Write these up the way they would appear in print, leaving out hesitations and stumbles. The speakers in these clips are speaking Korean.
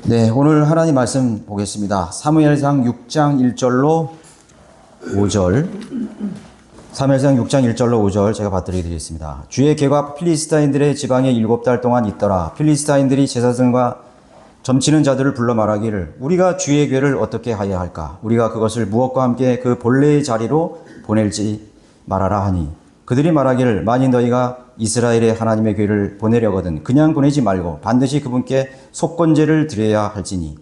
네, 오늘 하나님 말씀 보겠습니다. 사무엘상 6장 1절로 5절. 사무엘상 6장 1절로 5절 제가 받들어드리겠습니다. 주의 개가 필리스타인들의 지방에 7달 동안 있더라. 필리스타인들이 제사장과 점치는 자들을 불러 말하기를 우리가 주의 궤를 어떻게 하여야 할까? 우리가 그것을 무엇과 함께 그 본래의 자리로 보낼지 말하라 하니 그들이 말하기를 만일 너희가 이스라엘의 하나님의 궤를 보내려거든 그냥 보내지 말고 반드시 그분께 속건제를 드려야 할지니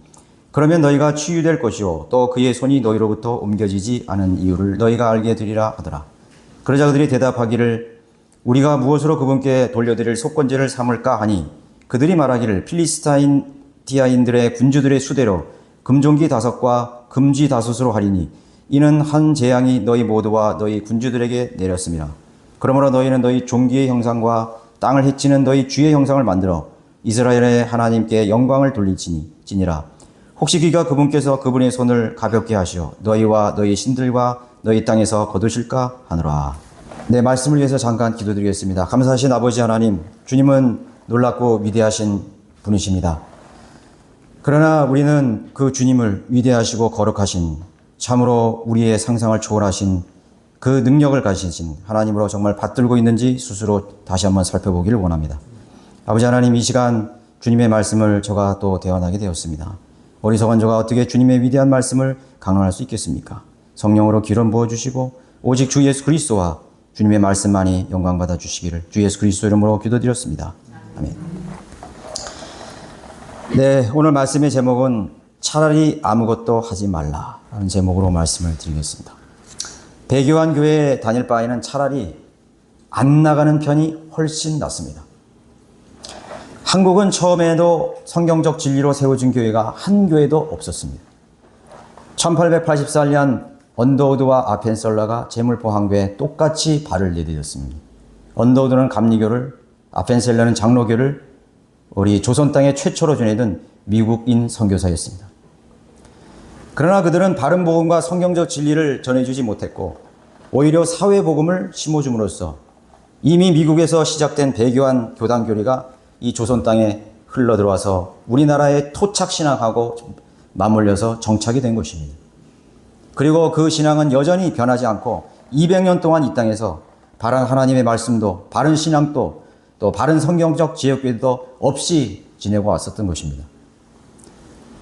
그러면 너희가 치유될 것이요 또 그의 손이 너희로부터 옮겨지지 않은 이유를 너희가 알게 되리라 하더라. 그러자 그들이 대답하기를 우리가 무엇으로 그분께 돌려드릴 속건제를 삼을까 하니 그들이 말하기를 필리스타인들의 군주들의 수대로 금종기 5과 금쥐 5으로 하리니 이는 한 재앙이 너희 모두와 너희 군주들에게 내렸습니다. 그러므로 너희는 너희 종기의 형상과 땅을 해치는 너희 주의 형상을 만들어 이스라엘의 하나님께 영광을 돌리지니라. 혹시 그가 그분께서 그분의 손을 가볍게 하시어 너희와 너희 신들과 너희 땅에서 거두실까 하노라. 네, 말씀을 위해서 잠깐 기도드리겠습니다. 감사하신 아버지 하나님, 주님은 놀랍고 위대하신 분이십니다. 그러나 우리는 그 주님을 위대하시고 거룩하신 참으로 우리의 상상을 초월하신 그 능력을 가지신 하나님으로 정말 받들고 있는지 스스로 다시 한번 살펴보기를 원합니다. 아버지 하나님, 이 시간 주님의 말씀을 저가 또 대언하게 되었습니다. 어리석은 저가 어떻게 주님의 위대한 말씀을 강론할 수 있겠습니까? 성령으로 기름 부어주시고 오직 주 예수 그리스도와 주님의 말씀만이 영광받아 주시기를 주 예수 그리스도 이름으로 기도드렸습니다. 아멘. 네, 오늘 말씀의 제목은 차라리 아무것도 하지 말라라는 제목으로 말씀을 드리겠습니다. 배교한 교회에 다닐 바에는 차라리 안 나가는 편이 훨씬 낫습니다. 한국은 처음에도 성경적 진리로 세워진 교회가 한 교회도 없었습니다. 1884년 언더우드와 아펜셀러가 제물포 한 교회에 똑같이 발을 내디뎠습니다. 언더우드는 감리교를, 아펜셀러는 장로교를 우리 조선 땅에 최초로 전해든 미국인 선교사였습니다. 그러나 그들은 바른 복음과 성경적 진리를 전해주지 못했고 오히려 사회 복음을 심어줌으로써 이미 미국에서 시작된 배교한 교단 교리가 이 조선 땅에 흘러 들어와서 우리나라의 토착 신앙하고 맞물려서 정착이 된 것입니다. 그리고 그 신앙은 여전히 변하지 않고 200년 동안 이 땅에서 바른 하나님의 말씀도 바른 신앙도 또 바른 성경적 지역교회도 없이 지내고 왔었던 것입니다.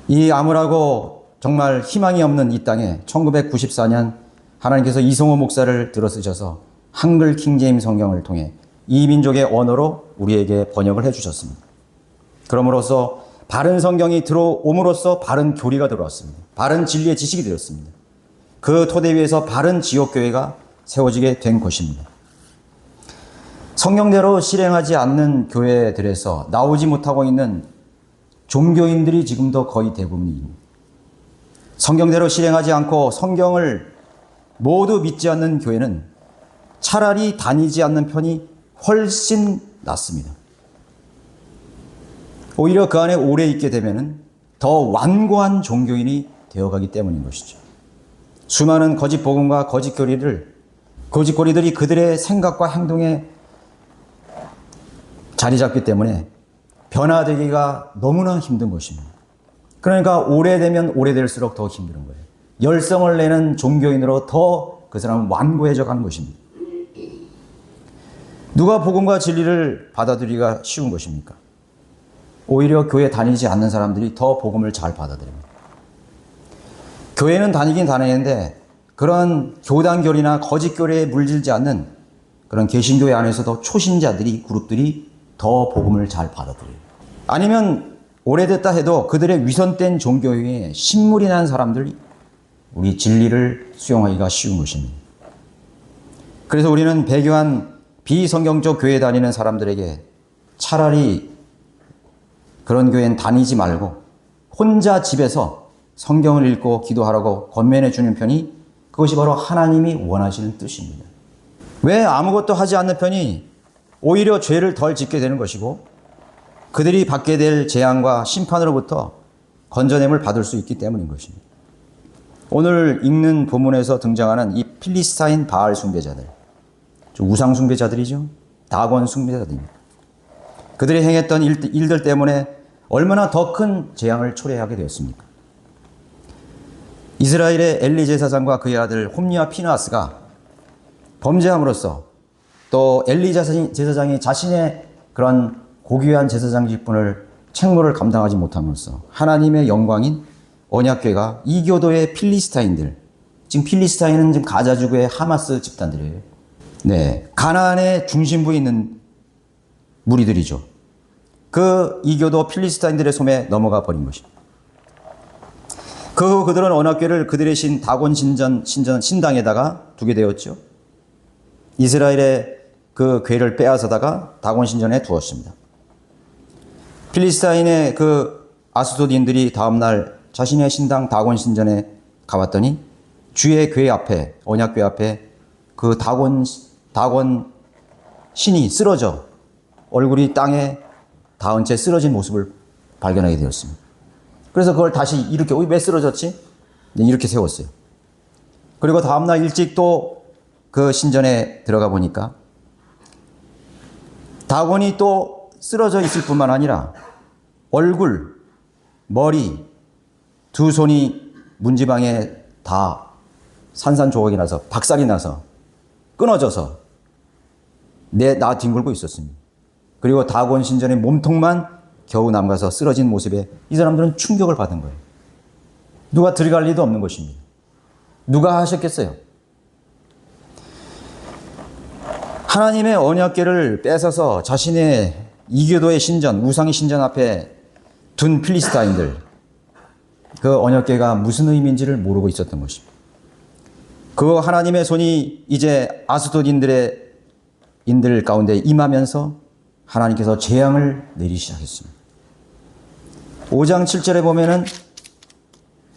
이 암울하고 정말 희망이 없는 이 땅에 1994년 하나님께서 이성호 목사를 들어쓰셔서 한글 킹제임스 성경을 통해 이 민족의 언어로 우리에게 번역을 해주셨습니다. 그럼으로써 바른 성경이 들어옴으로써 바른 교리가 들어왔습니다. 바른 진리의 지식이 되었습니다. 그 토대 위에서 바른 지역교회가 세워지게 된 것입니다. 성경대로 실행하지 않는 교회들에서 나오지 못하고 있는 종교인들이 지금도 거의 대부분입니다. 성경대로 실행하지 않고 성경을 모두 믿지 않는 교회는 차라리 다니지 않는 편이 훨씬 낫습니다. 오히려 그 안에 오래 있게 되면 더 완고한 종교인이 되어가기 때문인 것이죠. 수많은 거짓 복음과 거짓 교리들이 그들의 생각과 행동에 자리 잡기 때문에 변화되기가 너무나 힘든 것입니다. 그러니까 오래되면 오래될수록 더 힘든 거예요. 열성을 내는 종교인으로 더 그 사람은 완고해져 가는 것입니다. 누가 복음과 진리를 받아들이기가 쉬운 것입니까? 오히려 교회 다니지 않는 사람들이 더 복음을 잘 받아들입니다. 교회는 다니긴 다니는데 그런 교단교리나 거짓교리에 물들지 않는 그런 개신교회 안에서도 초신자들이 그룹들이 더 복음을 잘 받아들여요. 아니면 오래됐다 해도 그들의 위선된 종교에 신물이 난 사람들이 우리 진리를 수용하기가 쉬운 것입니다. 그래서 우리는 배교한 비성경적 교회 다니는 사람들에게 차라리 그런 교회는 다니지 말고 혼자 집에서 성경을 읽고 기도하라고 권면해 주는 편이 그것이 바로 하나님이 원하시는 뜻입니다. 왜 아무것도 하지 않는 편이 오히려 죄를 덜 짓게 되는 것이고 그들이 받게 될 재앙과 심판으로부터 건져냄을 받을 수 있기 때문인 것입니다. 오늘 읽는 본문에서 등장하는 이 필리스타인 바알 숭배자들, 우상 숭배자들이죠. 다곤 숭배자들입니다. 그들이 행했던 일들 때문에 얼마나 더 큰 재앙을 초래하게 되었습니까? 이스라엘의 엘리 제사장과 그의 아들 홈리와 피나스가 범죄함으로써 또 엘리 제사장이 자신의 그런 고귀한 제사장 직분을 책무를 감당하지 못함으로써 하나님의 영광인 언약궤가 이교도의 필리스타인들, 지금 필리스타인은 지금 가자지구의 하마스 집단들이에요. 네, 가나안의 중심부에 있는 무리들이죠. 그 이교도 필리스타인들의 손에 넘어가 버린 것입니다. 그 후 그들은 언약궤를 그들의 신 다곤 신당에다가 두게 되었죠. 이스라엘의 그 궤를 빼앗아다가 다곤 신전에 두었습니다. 필리스타인의 그 아스도딘들이 다음날 자신의 신당 다곤 신전에 가봤더니 주의 궤 앞에, 언약궤 앞에 그 다곤 신이 쓰러져 얼굴이 땅에 닿은 채 쓰러진 모습을 발견하게 되었습니다. 그래서 그걸 다시 이렇게, 왜 쓰러졌지? 이렇게 세웠어요. 그리고 다음날 일찍 또 그 신전에 들어가 보니까 다곤이 또 쓰러져 있을 뿐만 아니라 얼굴, 머리, 두 손이 문지방에 다 산산조각이 나서 박살이 나서 끊어져서 나 뒹굴고 있었습니다. 그리고 다곤 신전의 몸통만 겨우 남가서 쓰러진 모습에 이 사람들은 충격을 받은 거예요. 누가 들어갈 리도 없는 것입니다. 누가 하셨겠어요? 하나님의 언약궤를 뺏어서 자신의 이교도의 신전, 우상의 신전 앞에 둔 필리스타인들, 그 언약궤가 무슨 의미인지를 모르고 있었던 것입니다. 그 하나님의 손이 이제 아스돗인들 가운데 임하면서 하나님께서 재앙을 내리기 시작했습니다. 5장 7절에 보면은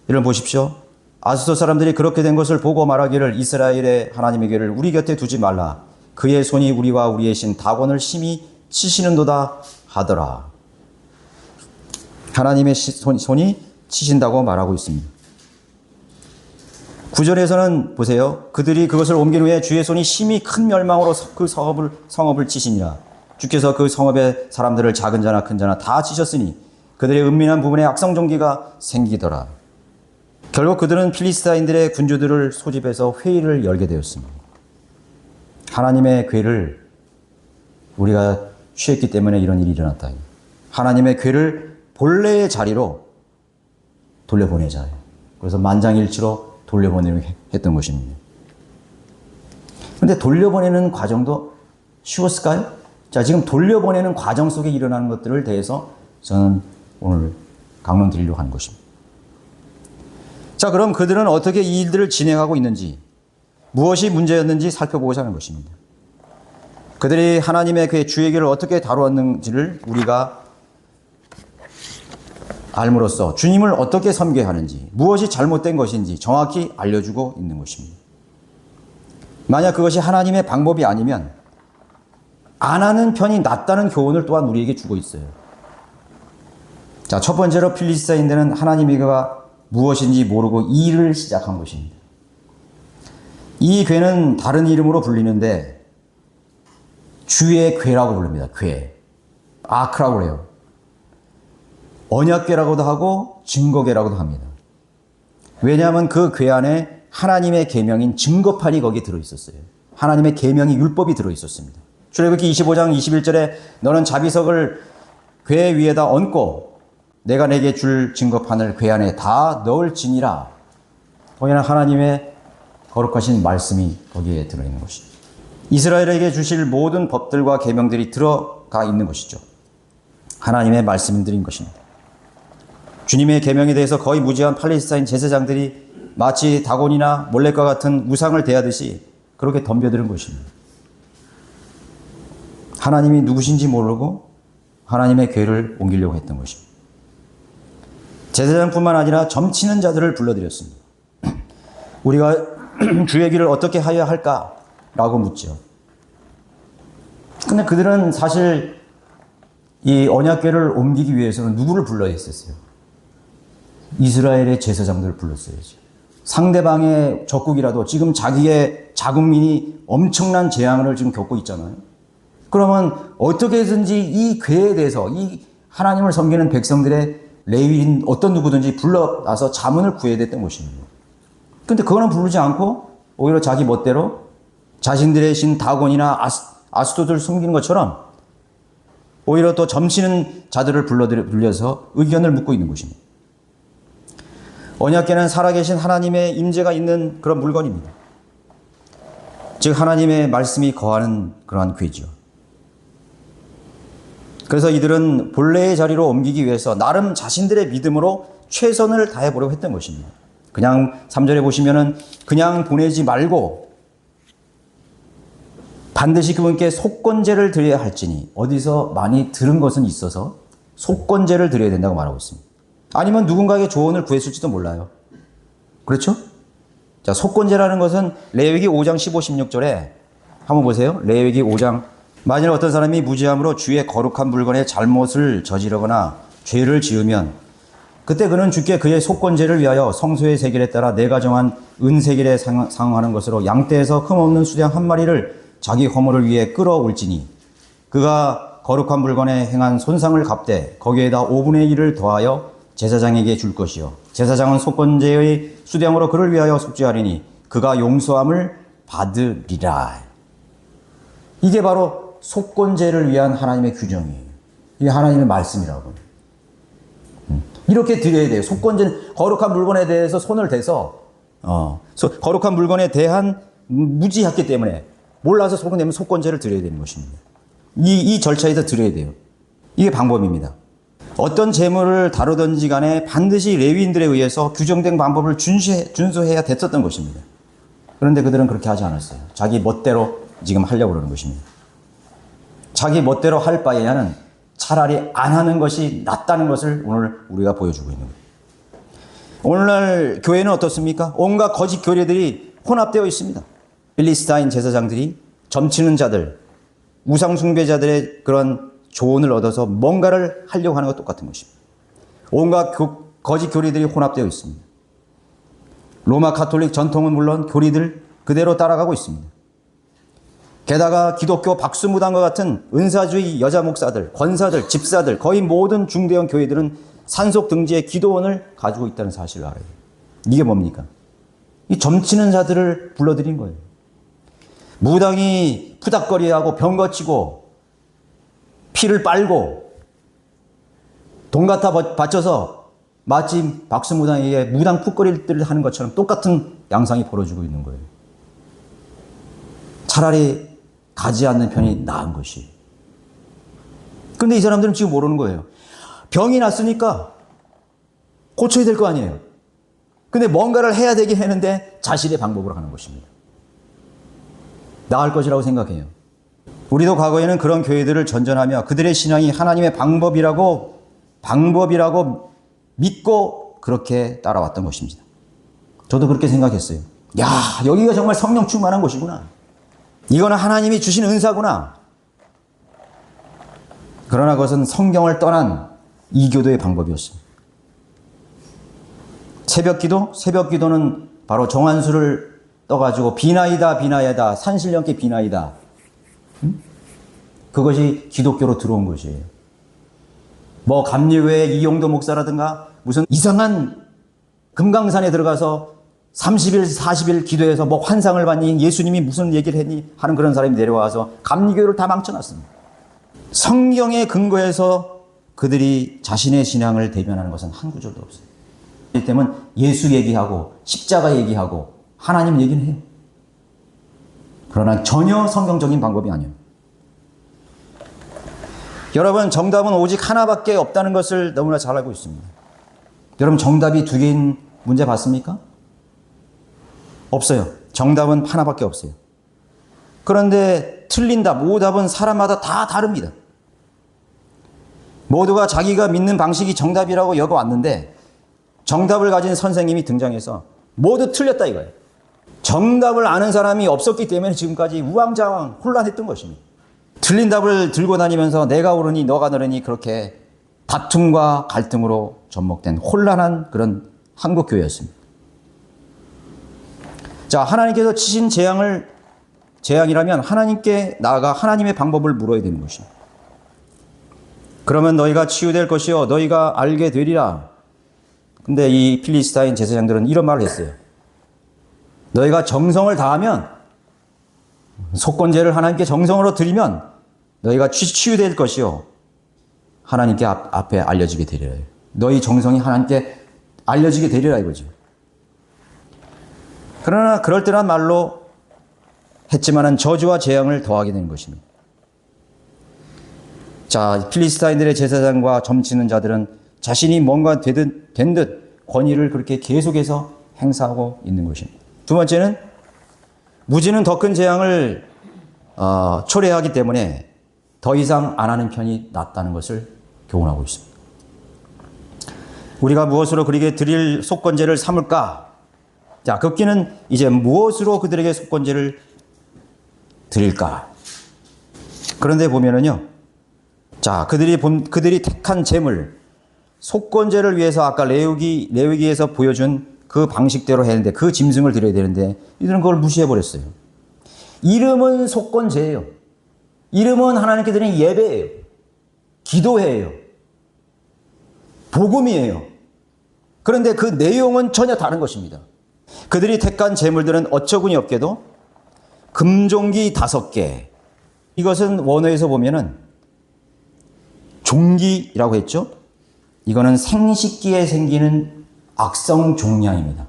이를 보십시오. 아스돗 사람들이 그렇게 된 것을 보고 말하기를 이스라엘의 하나님의 궤를 우리 곁에 두지 말라. 그의 손이 우리와 우리의 신 다곤을 심히 치시는도다 하더라. 하나님의 손이 치신다고 말하고 있습니다. 9절에서는 보세요. 그들이 그것을 옮긴 후에 주의 손이 심히 큰 멸망으로 그 성읍을 치시니라. 주께서 그 성읍의 사람들을 작은 자나 큰 자나 다 치셨으니 그들의 은밀한 부분에 악성종기가 생기더라. 결국 그들은 필리스타인들의 군주들을 소집해서 회의를 열게 되었습니다. 하나님의 궤를 우리가 취했기 때문에 이런 일이 일어났다. 하나님의 궤를 본래의 자리로 돌려보내자. 그래서 만장일치로 돌려보내려고 했던 것입니다. 그런데 돌려보내는 과정도 쉬웠을까요? 자, 지금 돌려보내는 과정 속에 일어나는 것들을 대해서 저는 오늘 강론 드리려고 하는 것입니다. 자, 그럼 그들은 어떻게 이 일들을 진행하고 있는지, 무엇이 문제였는지 살펴보고자 하는 것입니다. 그들이 하나님의 그 주의 길을 어떻게 다루었는지를 우리가 알므로써 주님을 어떻게 섬겨야 하는지, 무엇이 잘못된 것인지 정확히 알려주고 있는 것입니다. 만약 그것이 하나님의 방법이 아니면 안 하는 편이 낫다는 교훈을 또한 우리에게 주고 있어요. 자, 첫 번째로 필리스타인들은 하나님의 궤가 무엇인지 모르고 이 일을 시작한 것입니다. 이 궤는 다른 이름으로 불리는데 주의 궤라고 부릅니다. 궤. 아크라고 그래요. 언약궤라고도 하고 증거궤라고도 합니다. 왜냐하면 그 궤 안에 하나님의 계명인 증거판이 거기에 들어있었어요. 하나님의 계명이 율법이 들어있었습니다. 출애굽기 25장 21절에 너는 자비석을 궤 위에다 얹고 내가 내게 줄 증거판을 궤 안에 다 넣을지니라. 거기는 하나님의 거룩하신 말씀이 거기에 들어있는 것입니다. 이스라엘에게 주실 모든 법들과 계명들이 들어가 있는 것이죠. 하나님의 말씀들인 것입니다. 주님의 계명에 대해서 거의 무지한 팔레스타인 제사장들이 마치 다곤이나 몰렉과 같은 우상을 대하듯이 그렇게 덤벼드는 것입니다. 하나님이 누구신지 모르고 하나님의 궤를 옮기려고 했던 것입니다. 제사장뿐만 아니라 점치는 자들을 불러들였습니다. 우리가 주의 길을 어떻게 하여야 할까라고 묻죠. 근데 그들은 사실 이 언약궤를 옮기기 위해서는 누구를 불러야 했었어요? 이스라엘의 제사장들을 불렀어야지. 상대방의 적국이라도 지금 자기의 자국민이 엄청난 재앙을 지금 겪고 있잖아요. 그러면 어떻게든지 이 궤에 대해서, 이 하나님을 섬기는 백성들의 레위인 어떤 누구든지 불러와서 자문을 구해야 됐던 것입니다. 근데 그거는 부르지 않고 오히려 자기 멋대로 자신들의 신 다곤이나 아스토를 숨기는 것처럼 오히려 또 점치는 자들을 불려서 의견을 묻고 있는 것입니다. 언약궤는 살아계신 하나님의 임재가 있는 그런 물건입니다. 즉 하나님의 말씀이 거하는 그러한 궤죠. 그래서 이들은 본래의 자리로 옮기기 위해서 나름 자신들의 믿음으로 최선을 다해보려고 했던 것입니다. 그냥 3절에 보시면은 그냥 보내지 말고 반드시 그분께 속건제를 드려야 할지니, 어디서 많이 들은 것은 있어서 속건제를 드려야 된다고 말하고 있습니다. 아니면 누군가에게 조언을 구했을지도 몰라요. 그렇죠? 자, 속건제라는 것은 레위기 5장 15, 16절에 한번 보세요. 레위기 5장. 만일 어떤 사람이 무지함으로 주의 거룩한 물건에 잘못을 저지르거나 죄를 지으면 그때 그는 주께 그의 속건제를 위하여 성소의 세겔에 따라 내가 정한 은세겔에 상응하는 것으로 양떼에서 흠없는 수량 한 마리를 자기 허물을 위해 끌어올지니 그가 거룩한 물건에 행한 손상을 갚되 거기에다 5분의 1을 더하여 제사장에게 줄 것이요 제사장은 속건제의 수량으로 그를 위하여 속죄하리니 그가 용서함을 받으리라. 이게 바로 속건제를 위한 하나님의 규정이에요. 이게 하나님의 말씀이라고. 이렇게 드려야 돼요. 속건제는 거룩한 물건에 대해서 손을 대서 거룩한 물건에 대한 무지했기 때문에 몰라서 손을 내면 속건제를 드려야 되는 것입니다. 이 절차에서 드려야 돼요. 이게 방법입니다. 어떤 재물을 다루든지 간에 반드시 레위인들에 의해서 규정된 방법을 준수해야 됐었던 것입니다. 그런데 그들은 그렇게 하지 않았어요. 자기 멋대로 지금 하려고 그러는 것입니다. 자기 멋대로 할 바에는 차라리 안 하는 것이 낫다는 것을 오늘 우리가 보여주고 있는 거예요. 오늘날 교회는 어떻습니까? 온갖 거짓 교리들이 혼합되어 있습니다. 필리스타인 제사장들이 점치는 자들, 우상 숭배자들의 그런 조언을 얻어서 뭔가를 하려고 하는 것 똑같은 것입니다. 온갖 거짓 교리들이 혼합되어 있습니다. 로마 가톨릭 전통은 물론 교리들 그대로 따라가고 있습니다. 게다가 기독교 박수무당과 같은 은사주의 여자 목사들, 권사들, 집사들, 거의 모든 중대형 교회들은 산속 등지의 기도원을 가지고 있다는 사실을 알아요. 이게 뭡니까? 이 점치는 자들을 불러들인 거예요. 무당이 푸닥거리하고 병거치고 피를 빨고 돈 갖다 바쳐서 마치 박수무당에게 무당 풋거리를 하는 것처럼 똑같은 양상이 벌어지고 있는 거예요. 차라리 가지 않는 편이 나은 것이. 근데 이 사람들은 지금 모르는 거예요. 병이 났으니까 고쳐야 될 거 아니에요. 근데 뭔가를 해야 되긴 했는데 자신의 방법으로 하는 것입니다. 나을 것이라고 생각해요. 우리도 과거에는 그런 교회들을 전전하며 그들의 신앙이 하나님의 방법이라고 믿고 그렇게 따라왔던 것입니다. 저도 그렇게 생각했어요. 야, 여기가 정말 성령 충만한 곳이구나. 이거는 하나님이 주신 은사구나. 그러나 그것은 성경을 떠난 이교도의 방법이었습니다. 새벽 기도는 바로 정한수를 떠가지고 비나이다 산신령께 비나이다. 그것이 기독교로 들어온 것이에요. 뭐 감리회 이용도 목사라든가 무슨 이상한 금강산에 들어가서 30일 40일 기도해서 뭐 환상을 봤니, 예수님이 무슨 얘기를 했니 하는 그런 사람이 내려와서 감리교를 다 망쳐놨습니다. 성경에 근거해서 그들이 자신의 신앙을 대변하는 것은 한 구절도 없어요. 이 때문에 예수 얘기하고 십자가 얘기하고 하나님 얘기는 해요. 그러나 전혀 성경적인 방법이 아니에요. 여러분, 정답은 오직 하나밖에 없다는 것을 너무나 잘 알고 있습니다. 여러분, 정답이 두 개인 문제 봤습니까? 없어요. 정답은 하나밖에 없어요. 그런데 틀린 답, 오답은 사람마다 다 다릅니다. 모두가 자기가 믿는 방식이 정답이라고 여겨왔는데 정답을 가진 선생님이 등장해서 모두 틀렸다 이거예요. 정답을 아는 사람이 없었기 때문에 지금까지 우왕좌왕 혼란했던 것입니다. 틀린 답을 들고 다니면서 내가 옳으니 너가 너르니 그렇게 다툼과 갈등으로 접목된 혼란한 그런 한국 교회였습니다. 자, 하나님께서 치신 재앙이라면 하나님께 나아가 하나님의 방법을 물어야 되는 것입니다. 그러면 너희가 치유될 것이요 너희가 알게 되리라. 근데 이 필리스타인 제사장들은 이런 말을 했어요. 너희가 정성을 다하면, 속건제를 하나님께 정성으로 드리면 너희가 치유될 것이요 하나님께 앞에 알려지게 되리라. 너희 정성이 하나님께 알려지게 되리라 이거죠. 그러나 그럴듯한 말로 했지만은 저주와 재앙을 더하게 되는 것입니다. 자, 필리스타인들의 제사장과 점치는 자들은 자신이 뭔가 된 듯 권위를 그렇게 계속해서 행사하고 있는 것입니다. 두 번째는 무지는 더 큰 재앙을 초래하기 때문에 더 이상 안 하는 편이 낫다는 것을 교훈하고 있습니다. 우리가 무엇으로 그에게 드릴 속건제를 삼을까? 자, 급기는 이제 무엇으로 그들에게 속건제를 드릴까? 그런데 보면은요, 자, 그들이 택한 제물, 속건제를 위해서 아까 레위기에서 보여준 그 방식대로 했는데, 그 짐승을 드려야 되는데, 이들은 그걸 무시해버렸어요. 이름은 속건제예요. 이름은 하나님께 드리는 예배예요. 기도회예요. 복음이에요. 그런데 그 내용은 전혀 다른 것입니다. 그들이 택한 제물들은 어처구니 없게도 금종기 5개. 이것은 원어에서 보면은 종기라고 했죠. 이거는 생식기에 생기는 악성 종양입니다.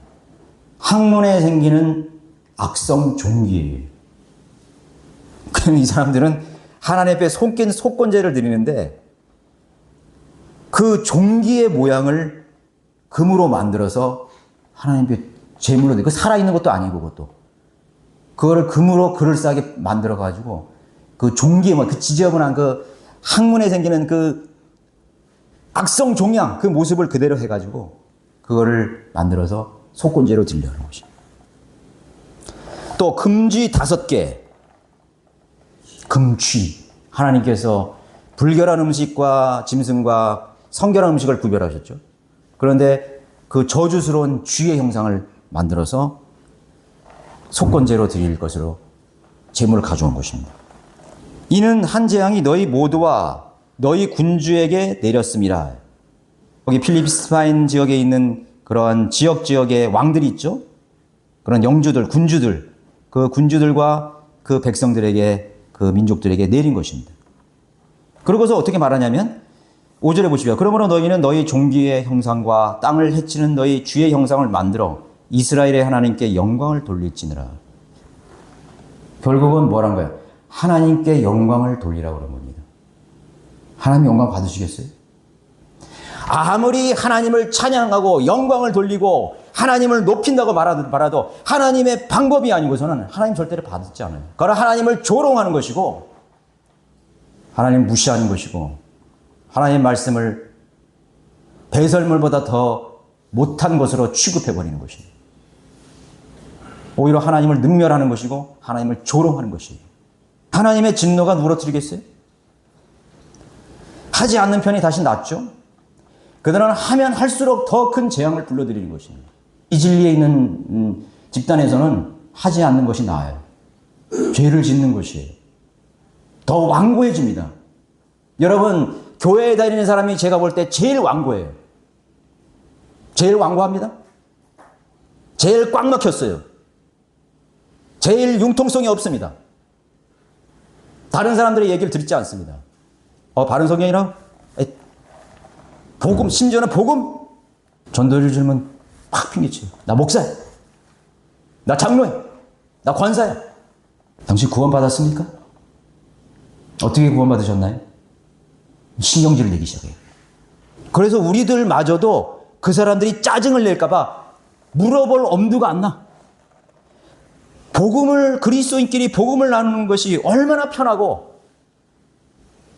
학문에 생기는 악성 종기예요. 그럼 이 사람들은 하나님 앞에 속건제를 드리는데 그 종기의 모양을 금으로 만들어서 하나님 앞에 제물로 드리고, 살아있는 것도 아니고 그것도. 그거를 금으로 그럴싸하게 만들어가지고 그 종기의 그 지저분한 그 학문에 생기는 그 악성 종양, 그 모습을 그대로 해가지고 그거를 만들어서 속건제로 드리려는 것입니다. 또 금쥐 5개. 금쥐. 하나님께서 불결한 음식과 짐승과 성결한 음식을 구별하셨죠. 그런데 그 저주스러운 쥐의 형상을 만들어서 속건제로 드릴 것으로 제물을 가져온 것입니다. 이는 한 재앙이 너희 모두와 너희 군주에게 내렸음이라. 여기 필리스타인 지역에 있는 그러한 지역의 왕들이 있죠. 그런 영주들, 군주들, 그 군주들과 그 백성들에게, 그 민족들에게 내린 것입니다. 그러고서 어떻게 말하냐면 5절에 보시면, 그러므로 너희는 너희 종기의 형상과 땅을 해치는 너희 쥐의 형상을 만들어 이스라엘의 하나님께 영광을 돌릴지니라. 결국은 뭐란 거예요? 하나님께 영광을 돌리라고 그런 겁니다. 하나님 영광 받으시겠어요? 아무리 하나님을 찬양하고 영광을 돌리고 하나님을 높인다고 말하도 하나님의 방법이 아니고서는 하나님 절대로 받지 않아요. 그러나 하나님을 조롱하는 것이고, 하나님 무시하는 것이고, 하나님의 말씀을 배설물보다 더 못한 것으로 취급해버리는 것입니다. 오히려 하나님을 능멸하는 것이고 하나님을 조롱하는 것이에요. 하나님의 진노가 누그러뜨리겠어요? 하지 않는 편이 다시 낫죠. 그들은 하면 할수록 더 큰 재앙을 불러들이는 것입니다. 이 진리에 있는 집단에서는 하지 않는 것이 나아요. 죄를 짓는 것이에요. 더 완고해집니다. 여러분, 교회에 다니는 사람이 제가 볼 때 제일 완고해요. 제일 완고합니다. 제일 꽉 막혔어요. 제일 융통성이 없습니다. 다른 사람들의 얘기를 듣지 않습니다. 바른 성경이라? 복음, 심지어는 복음? 전도를 주면 확 핑계치요. 나 목사야. 나 장로야. 나 권사야. 당신 구원받았습니까? 어떻게 구원받으셨나요? 신경질을 내기 시작해요. 그래서 우리들마저도 그 사람들이 짜증을 낼까봐 물어볼 엄두가 안 나. 복음을, 그리스도인끼리 복음을 나누는 것이 얼마나 편하고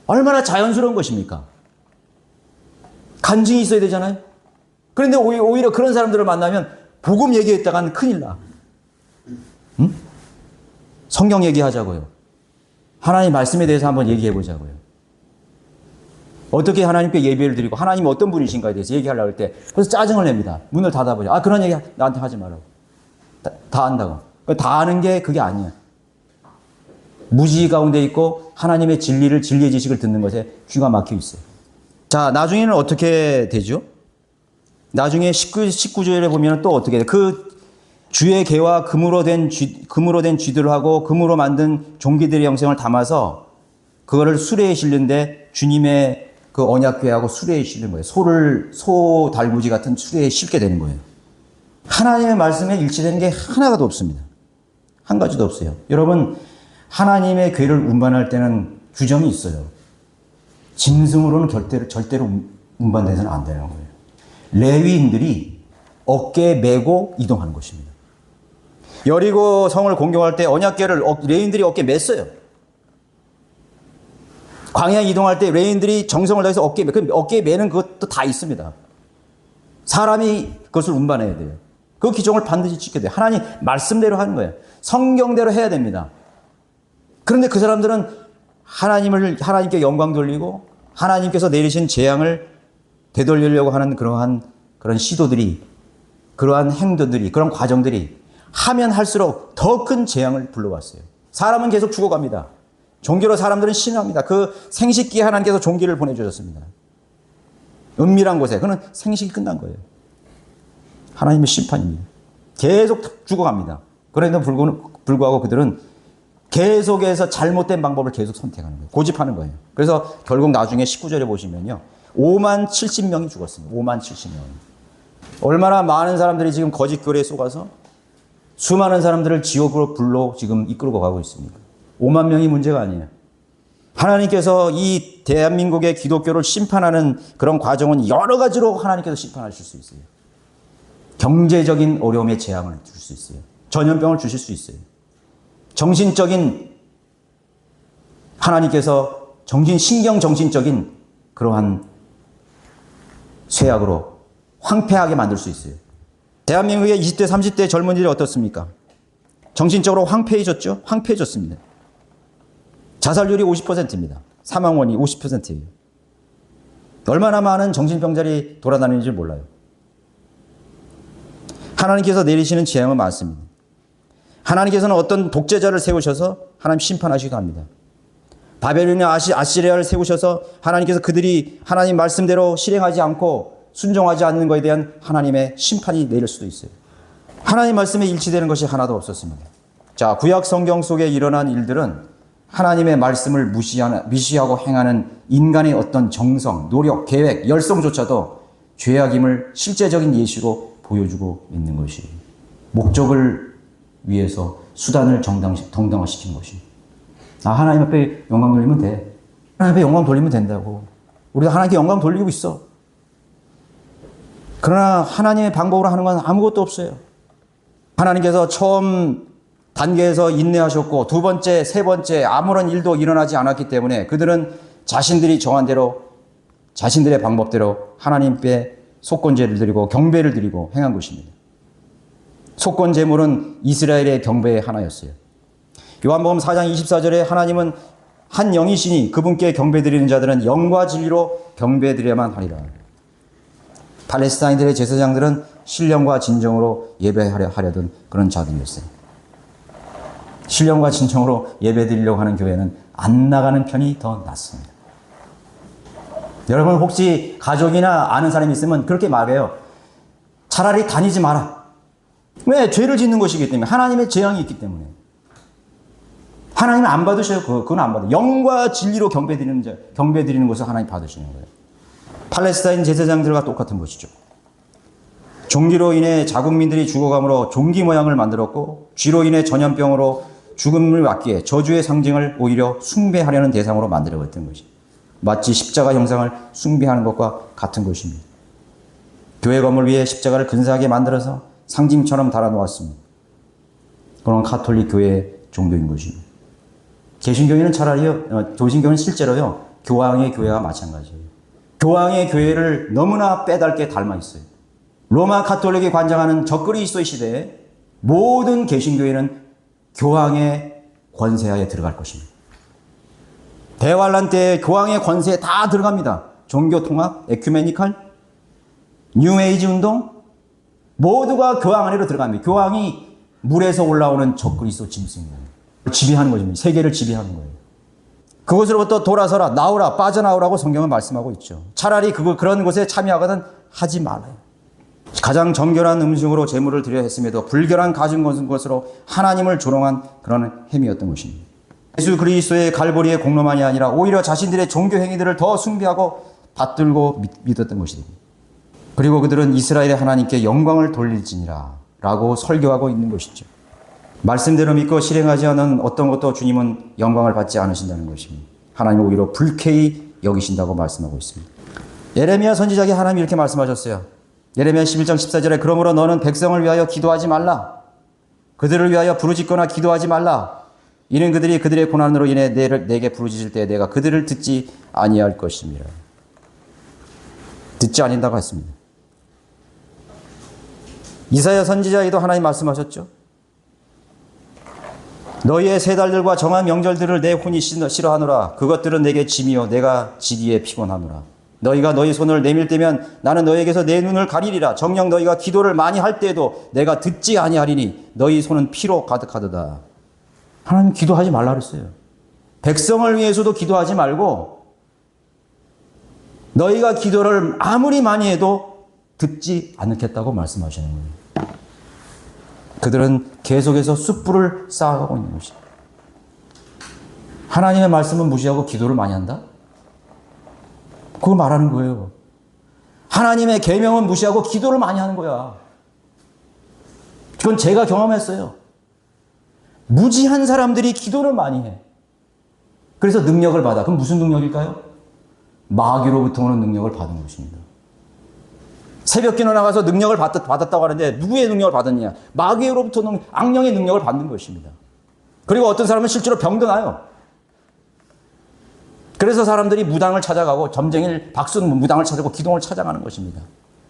얼마나 자연스러운 것입니까? 간증이 있어야 되잖아요. 그런데 오히려 그런 사람들을 만나면 복음 얘기했다가는 큰일 나. 응? 성경 얘기하자고요. 하나님 말씀에 대해서 한번 얘기해 보자고요. 어떻게 하나님께 예배를 드리고 하나님이 어떤 분이신가에 대해서 얘기하려고 할 때 그래서 짜증을 냅니다. 문을 닫아버려. 그런 얘기 나한테 하지 말라고. 다 안다고. 다 아는 게 그게 아니야. 무지 가운데 있고 하나님의 진리의 지식을 듣는 것에 귀가 막혀 있어요. 자, 나중에는 어떻게 되죠? 나중에 19절에 보면 또 어떻게 돼? 그 주의 개와 금으로 된 쥐들을 하고 금으로 만든 종기들의 영생을 담아서 그거를 수레에 실는데 주님의 그 언약궤하고 수레에 실는 거예요. 소 달구지 같은 수레에 실게 되는 거예요. 하나님의 말씀에 일치되는 게 하나도 없습니다. 한 가지도 없어요. 여러분, 하나님의 궤를 운반할 때는 규정이 있어요. 짐승으로는 절대로 운반돼서는 안 되는 거예요. 레위인들이 어깨에 메고 이동하는 것입니다. 여리고 성을 공격할 때 언약궤를 레위인들이 어깨에 맸어요. 광야 이동할 때 레위인들이 정성을 다해서 어깨에 매는 그것도 다 있습니다. 사람이 그것을 운반해야 돼요. 그 기종을 반드시 지켜야 돼요. 하나님 말씀대로 하는 거예요. 성경대로 해야 됩니다. 그런데 그 사람들은 하나님께 영광 돌리고 하나님께서 내리신 재앙을 되돌리려고 하는 그런 시도들이, 그러한 행동들이, 그런 과정들이 하면 할수록 더 큰 재앙을 불러왔어요. 사람은 계속 죽어갑니다. 종기로 사람들은 신앙합니다. 그 생식기에 하나님께서 종기를 보내주셨습니다. 은밀한 곳에. 그는 생식이 끝난 거예요. 하나님의 심판입니다. 계속 죽어갑니다. 그런데도 불구하고 그들은 계속해서 잘못된 방법을 계속 선택하는 거예요. 고집하는 거예요. 그래서 결국 나중에 19절에 보시면요. 5만 70명이 죽었습니다. 5만 70명. 얼마나 많은 사람들이 지금 거짓 교리에 속아서 수많은 사람들을 지옥으로 불로 지금 이끌고 가고 있습니다. 5만 명이 문제가 아니에요. 하나님께서 이 대한민국의 기독교를 심판하는 그런 과정은 여러 가지로 하나님께서 심판하실 수 있어요. 경제적인 어려움에 재앙을 줄 수 있어요. 전염병을 주실 수 있어요. 정신적인 하나님께서 신경정신적인 그러한 쇠약으로 황폐하게 만들 수 있어요. 대한민국의 20대, 30대 젊은이들이 어떻습니까? 정신적으로 황폐해졌죠? 황폐해졌습니다. 자살률이 50%입니다. 사망원이 50%예요. 얼마나 많은 정신병자들이 돌아다니는지 몰라요. 하나님께서 내리시는 재앙은 많습니다. 하나님께서는 어떤 독재자를 세우셔서 하나님 심판하시기도 합니다. 바벨론이나 아시리아를 세우셔서 하나님께서 그들이 하나님 말씀대로 실행하지 않고 순종하지 않는 것에 대한 하나님의 심판이 내릴 수도 있어요. 하나님 말씀에 일치되는 것이 하나도 없었습니다. 자, 구약 성경 속에 일어난 일들은 하나님의 말씀을 무시하고 행하는 인간의 어떤 정성, 노력, 계획, 열성조차도 죄악임을 실제적인 예시로 보여주고 있는 것이 목적을 위해서 수단을 정당화시킨 것이. 하나님 앞에 영광 돌리면 돼. 하나님 앞에 영광 돌리면 된다고. 우리가 하나님께 영광 돌리고 있어. 그러나 하나님의 방법으로 하는 건 아무것도 없어요. 하나님께서 처음 단계에서 인내하셨고 두 번째, 세 번째 아무런 일도 일어나지 않았기 때문에 그들은 자신들이 정한 대로 자신들의 방법대로 하나님께 속건제를 드리고 경배를 드리고 행한 것입니다. 속건 제물은 이스라엘의 경배의 하나였어요. 요한복음 4장 24절에 하나님은 한 영이시니 그분께 경배드리는 자들은 영과 진리로 경배드려야만 하리라. 팔레스타인들의 제사장들은 신령과 진정으로 예배하려 하려던 그런 자들이었어요. 신령과 진정으로 예배드리려고 하는 교회는 안 나가는 편이 더 낫습니다. 여러분 혹시 가족이나 아는 사람이 있으면 그렇게 말해요. 차라리 다니지 마라. 왜? 죄를 짓는 것이기 때문에. 하나님의 재앙이 있기 때문에. 하나님은 안 받으셔요. 그건 안 받아요. 영과 진리로 경배드리는 것을 하나님 받으시는 거예요. 팔레스타인 제사장들과 똑같은 것이죠. 종기로 인해 자국민들이 죽어감으로 종기 모양을 만들었고 쥐로 인해 전염병으로 죽음을 맞기에 저주의 상징을 오히려 숭배하려는 대상으로 만들어버렸던 것이. 마치 십자가 형상을 숭배하는 것과 같은 것입니다. 교회 건물 위에 십자가를 근사하게 만들어서 상징처럼 달아놓았습니다. 그런 가톨릭 교회의 정도인 것입니다. 개신교회는 차라리요, 도신교회는 실제로요, 교황의 교회와 마찬가지예요. 교황의 교회를 너무나 빼닮게 닮아 있어요. 로마 가톨릭이 관장하는 적그리스도의 시대에 모든 개신교회는 교황의 권세하에 들어갈 것입니다. 대환란 때 교황의 권세에 다 들어갑니다. 종교 통합, 에큐메니칼, 뉴에이지 운동 모두가 교황 안으로 들어갑니다. 교황이 물에서 올라오는 적그리스도 짐승이에요. 지배하는 거죠. 세계를 지배하는 거예요. 그곳으로부터 돌아서라, 나오라, 빠져나오라고 성경은 말씀하고 있죠. 차라리 그런 곳에 참여하거든 하지 말아요. 가장 정결한 음식으로 제물을 드려야 했음에도 불결한 가진 것으로 하나님을 조롱한 그런 행위였던 것입니다. 예수 그리스도의 갈보리의 공로만이 아니라 오히려 자신들의 종교 행위들을 더 숭배하고 받들고 믿었던 것입니다. 그리고 그들은 이스라엘의 하나님께 영광을 돌릴지니라 라고 설교하고 있는 것이죠. 말씀대로 믿고 실행하지 않은 어떤 것도 주님은 영광을 받지 않으신다는 것입니다. 하나님은 오히려 불쾌히 여기신다고 말씀하고 있습니다. 예레미야 선지자에게 하나님이 이렇게 말씀하셨어요. 예레미야 11장 14절에 그러므로 너는 백성을 위하여 기도하지 말라. 그들을 위하여 부르짖거나 기도하지 말라. 이는 그들이 그들의 고난으로 인해 내게 부르짖을 때 내가 그들을 듣지 아니할 것입니다. 듣지 않는다고 했습니다. 이사야 선지자에도 하나님 말씀하셨죠. 너희의 세 달들과 정한 명절들을 내 혼이 싫어하노라. 그것들은 내게 짐이요 내가 지기에 피곤하노라. 너희가 너희 손을 내밀 때면 나는 너희에게서 내 눈을 가리리라. 정녕 너희가 기도를 많이 할 때에도 내가 듣지 아니하리니 너희 손은 피로 가득하도다. 하나님 기도하지 말라 그랬어요. 백성을 위해서도 기도하지 말고 너희가 기도를 아무리 많이 해도 듣지 않겠다고 말씀하시는 거예요. 그들은 계속해서 숯불을 쌓아가고 있는 것입니다. 하나님의 말씀은 무시하고 기도를 많이 한다? 그걸 말하는 거예요. 하나님의 계명은 무시하고 기도를 많이 하는 거야. 그건 제가 경험했어요. 무지한 사람들이 기도를 많이 해. 그래서 능력을 받아. 그럼 무슨 능력일까요? 마귀로부터 오는 능력을 받은 것입니다. 새벽기도 나가서 능력을 받았다고 하는데 누구의 능력을 받았냐? 마귀로부터 오는 악령의 능력을 받는 것입니다. 그리고 어떤 사람은 실제로 병도 나요. 그래서 사람들이 무당을 찾아가고 점쟁이를 박수는 무당을 찾아가고 기동을 찾아가는 것입니다.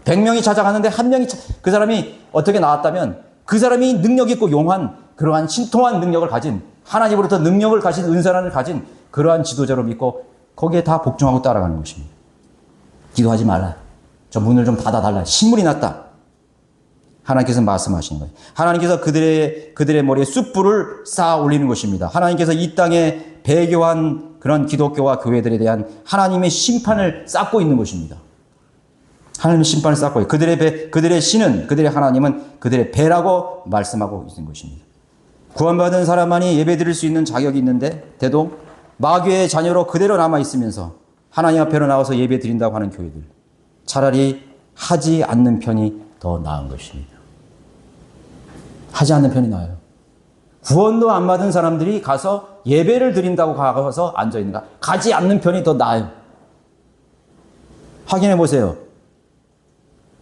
100명이 찾아가는데 한 명이 그 사람이 어떻게 나왔다면 그 사람이 능력 있고 용한 그러한 신통한 능력을 가진 하나님으로부터 능력을 가진 은사를 가진 그러한 지도자로 믿고 거기에 다 복종하고 따라가는 것입니다. 기도하지 말라. 저 문을 좀 닫아달라. 신물이 났다. 하나님께서 말씀하시는 거예요. 하나님께서 그들의 머리에 숯불을 쌓아 올리는 것입니다. 하나님께서 이 땅에 배교한 그런 기독교와 교회들에 대한 하나님의 심판을 쌓고 있는 것입니다. 하나님의 심판을 쌓고 있어요. 그들의 신은, 그들의 하나님은 그들의 배라고 말씀하고 있는 것입니다. 구원받은 사람만이 예배 드릴 수 있는 자격이 있는데, 대도 마귀의 자녀로 그대로 남아있으면서 하나님 앞에로 나와서 예배 드린다고 하는 교회들. 차라리 하지 않는 편이 더 나은 것입니다. 하지 않는 편이 나아요. 구원도 안 받은 사람들이 가서 예배를 드린다고 가서 앉아있는가? 가지 않는 편이 더 나아요. 확인해 보세요.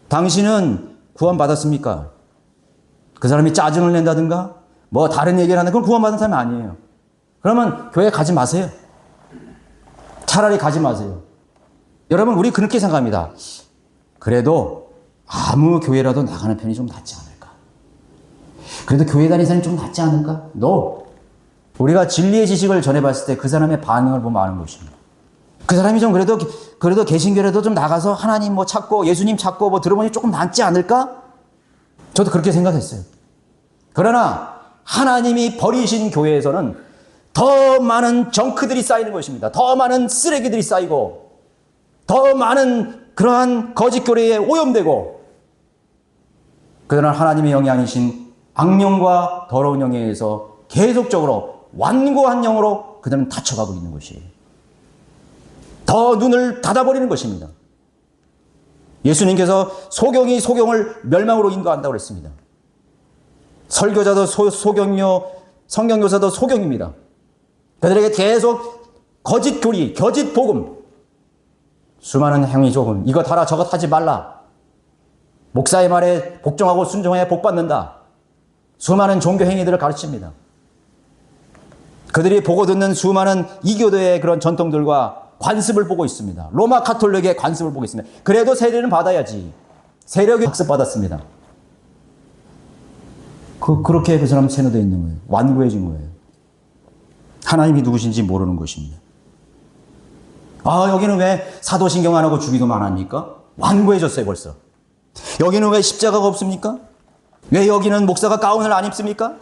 당신은 구원받았습니까? 그 사람이 짜증을 낸다든가 뭐 다른 얘기를 하는 그건 구원받은 사람이 아니에요. 그러면 교회 가지 마세요. 차라리 가지 마세요. 여러분, 우리 그렇게 생각합니다. 그래도 아무 교회라도 나가는 편이 좀 낫지 않을까? 그래도 교회 다니는 사람이 좀 낫지 않을까? No. 우리가 진리의 지식을 전해봤을 때 그 사람의 반응을 보면 아는 것입니다. 그 사람이 좀 그래도 개신교라도 좀 나가서 하나님 뭐 찾고 예수님 찾고 뭐 들어보니 조금 낫지 않을까? 저도 그렇게 생각했어요. 그러나 하나님이 버리신 교회에서는 더 많은 정크들이 쌓이는 것입니다. 더 많은 쓰레기들이 쌓이고 더 많은 그러한 거짓 교리에 오염되고 그러나 하나님의 영이 아니신 악령과 더러운 영에 의해서 계속적으로 완고한 영으로 그들은 다쳐가고 있는 것이에요. 더 눈을 닫아버리는 것입니다. 예수님께서 소경이 소경을 멸망으로 인도한다고 그랬습니다. 설교자도 소경이요, 성경교사도 소경입니다. 그들에게 계속 거짓 교리, 거짓 복음, 수많은 행위 조금, 이것 하라 저것 하지 말라. 목사의 말에 복종하고 순종해야 복 받는다. 수많은 종교 행위들을 가르칩니다. 그들이 보고 듣는 수많은 이교도의 그런 전통들과 관습을 보고 있습니다. 로마 카톨릭의 관습을 보고 있습니다. 그래도 세례는 받아야지. 세력이 학습받았습니다. 그렇게 그 사람 세뇌되어 있는 거예요. 완고해진 거예요. 하나님이 누구신지 모르는 것입니다. 아, 여기는 왜 사도신경 안 하고 주기도만 합니까? 완고해졌어요, 벌써. 여기는 왜 십자가가 없습니까? 왜 여기는 목사가 가운을 안 입습니까?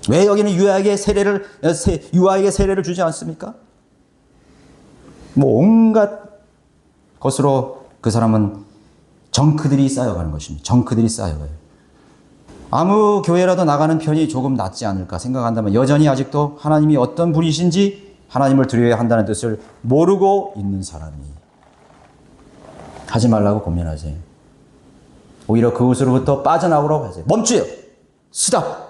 왜 여기는 유아에게 세례를 주지 않습니까? 뭐 온갖 것으로 그 사람은 정크들이 쌓여가는 것입니다. 정크들이 쌓여가요. 아무 교회라도 나가는 편이 조금 낫지 않을까 생각한다면 여전히 아직도 하나님이 어떤 분이신지 하나님을 드려야 한다는 뜻을 모르고 있는 사람이 하지 말라고 권면하세요. 오히려 그것으로부터 빠져나오라고 하세요. 멈추요. 스탑.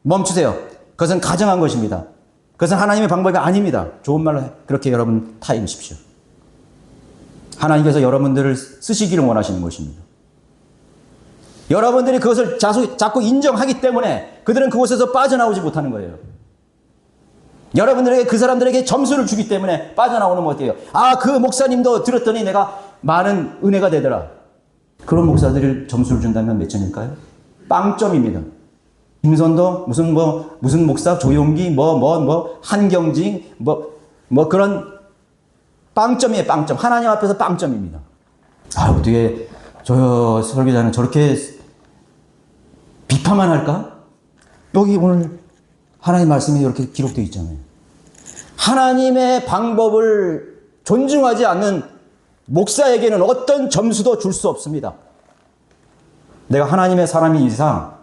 멈추세요. 그것은 가정한 것입니다. 그것은 하나님의 방법이 아닙니다. 좋은 말로 그렇게 여러분 타임하십시오. 하나님께서 여러분들을 쓰시기를 원하시는 것입니다. 여러분들이 그것을 자꾸 인정하기 때문에 그들은 그곳에서 빠져나오지 못하는 거예요. 여러분들에게 그 사람들에게 점수를 주기 때문에 빠져나오는 것 같아요. 아, 그 목사님도 들었더니 내가 많은 은혜가 되더라. 그런 목사들이 점수를 준다면 몇 점일까요? 빵점입니다. 김선도 무슨 목사 조용기 한경징 그런 빵점이에요. 빵점. 하나님 앞에서 빵점입니다. 아, 어떻게 저 설교자는 저렇게 비판만 할까? 여기 오늘 하나님 말씀이 이렇게 기록되어 있잖아요. 하나님의 방법을 존중하지 않는 목사에게는 어떤 점수도 줄 수 없습니다. 내가 하나님의 사람인 이상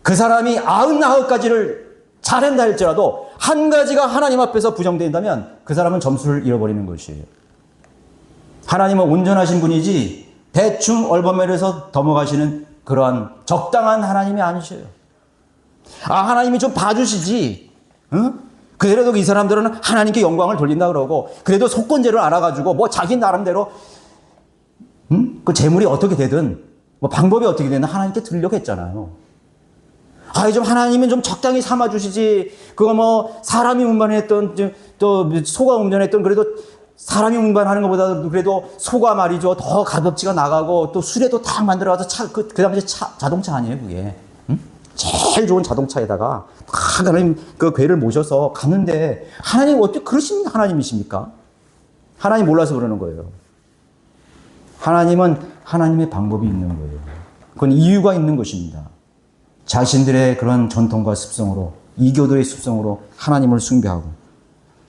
그 사람이 99가지를 잘한다 할지라도 한 가지가 하나님 앞에서 부정된다면 그 사람은 점수를 잃어버리는 것이에요. 하나님은 온전하신 분이지 대충 얼버무려서 넘어가시는 그러한 적당한 하나님이 아니셔요. 아, 하나님이 좀 봐주시지. 응? 그래도 이 사람들은 하나님께 영광을 돌린다 그러고 그래도 속건제를 알아가지고 뭐 자기 나름대로 그 재물이 어떻게 되든 뭐 방법이 어떻게 되든 하나님께 드리려고 했잖아요. 아, 좀 하나님은 좀 적당히 삼아주시지. 그거 뭐 사람이 운반했던 또 소가 운전했던 그래도 사람이 운반하는 것보다 그래도 소가 말이죠 더 값어치가 나가고 또 수레도 탁 만들어가서 그 당시에 자동차 아니에요 그게. 응? 제일 좋은 자동차에다가 탁 하나님 그 괴를 모셔서 가는데 하나님 어떻게 그러신 하나님이십니까? 하나님 몰라서 그러는 거예요. 하나님은 하나님의 방법이 있는 거예요. 그건 이유가 있는 것입니다. 자신들의 그런 전통과 습성으로 이교도의 습성으로 하나님을 숭배하고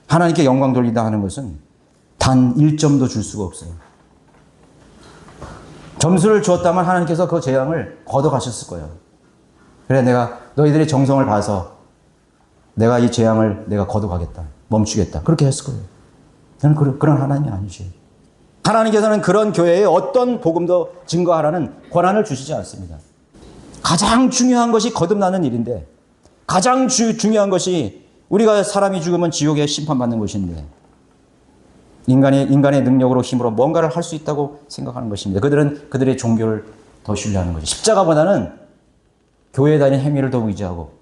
하나님께 영광 돌리다 하는 것은 단 1점도 줄 수가 없어요. 점수를 주었다면 하나님께서 그 재앙을 걷어가셨을 거예요. 그래 내가 너희들의 정성을 봐서 내가 이 재앙을 내가 걷어가겠다. 멈추겠다. 그렇게 했을 거예요. 저는 그런 하나님이 아니시에요. 하나님께서는 그런 교회에 어떤 복음도 증거하라는 권한을 주시지 않습니다. 가장 중요한 것이 거듭나는 일인데 가장 중요한 것이 우리가 사람이 죽으면 지옥에 심판받는 것인데 인간의 능력으로 힘으로 뭔가를 할 수 있다고 생각하는 것입니다. 그들은 그들의 종교를 더 신뢰하는 거죠. 십자가보다는 교회에 다니는 행위를 더 의지하고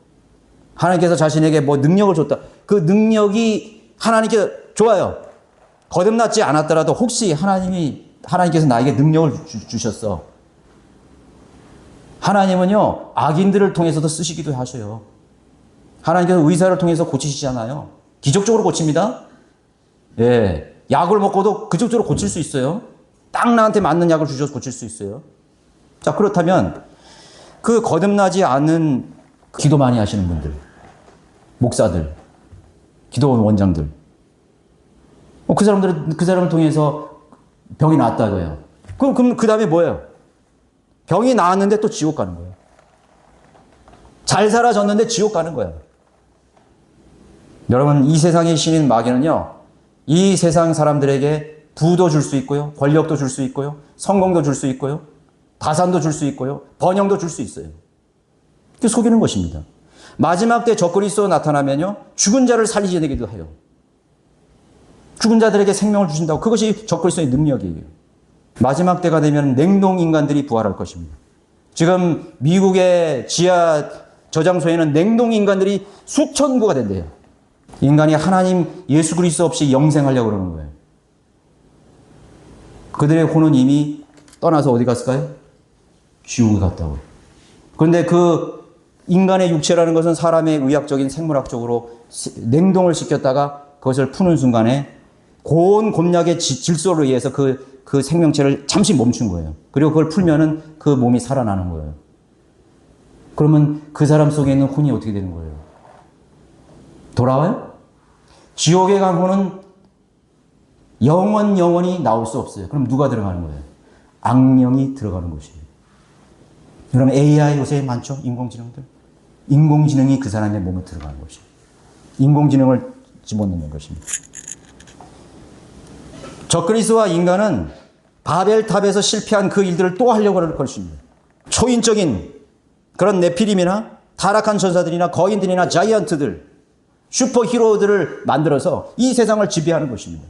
하나님께서 자신에게 뭐 능력을 줬다. 그 능력이 하나님께 좋아요. 거듭났지 않았더라도 혹시 하나님께서 나에게 능력을 주셨어. 하나님은요, 악인들을 통해서도 쓰시기도 하셔요. 하나님께서 의사를 통해서 고치시잖아요. 기적적으로 고칩니다. 예. 약을 먹고도 기적적으로 고칠 수 있어요. 딱 나한테 맞는 약을 주셔서 고칠 수 있어요. 자, 그렇다면 그 거듭나지 않은 기도 많이 하시는 분들, 목사들, 기도 원장들, 그 사람을 통해서 병이 나았다고요. 그럼 그 다음에 뭐예요? 병이 나았는데 또 지옥 가는 거예요. 잘 살아졌는데 지옥 가는 거예요. 여러분, 이 세상의 신인 마귀는요, 이 세상 사람들에게 부도 줄 수 있고요, 권력도 줄 수 있고요, 성공도 줄 수 있고요, 다산도 줄 수 있고요, 번영도 줄 수 있어요. 이렇게 속이는 것입니다. 마지막 때 적그리스도 나타나면요, 죽은 자를 살리게 되기도 해요. 죽은 자들에게 생명을 주신다고. 그것이 적그리스도의 능력이에요. 마지막 때가 되면 냉동 인간들이 부활할 것입니다. 지금 미국의 지하 저장소에는 냉동 인간들이 수천 구가 된대요. 인간이 하나님 예수 그리스도 없이 영생하려고 그러는 거예요. 그들의 혼은 이미 떠나서 어디 갔을까요? 지옥에 갔다고. 그런데 그 인간의 육체라는 것은 사람의 의학적인 생물학적으로 냉동을 시켰다가 그것을 푸는 순간에 고온 곰약의 질소로 의해서 그 생명체를 잠시 멈춘 거예요. 그리고 그걸 풀면은 그 몸이 살아나는 거예요. 그러면 그 사람 속에 있는 혼이 어떻게 되는 거예요? 돌아와요? 지옥에 간 혼은 영원히 나올 수 없어요. 그럼 누가 들어가는 거예요? 악령이 들어가는 것이에요. 여러분 AI 요새 많죠? 인공지능들. 인공지능이 그 사람의 몸에 들어가는 것이에요. 인공지능을 집어넣는 것입니다. 적그리스도와 인간은 바벨탑에서 실패한 그 일들을 또 하려고 할 것입니다. 초인적인 그런 네피림이나 타락한 전사들이나 거인들이나 자이언트들, 슈퍼히로들을 만들어서 이 세상을 지배하는 것입니다.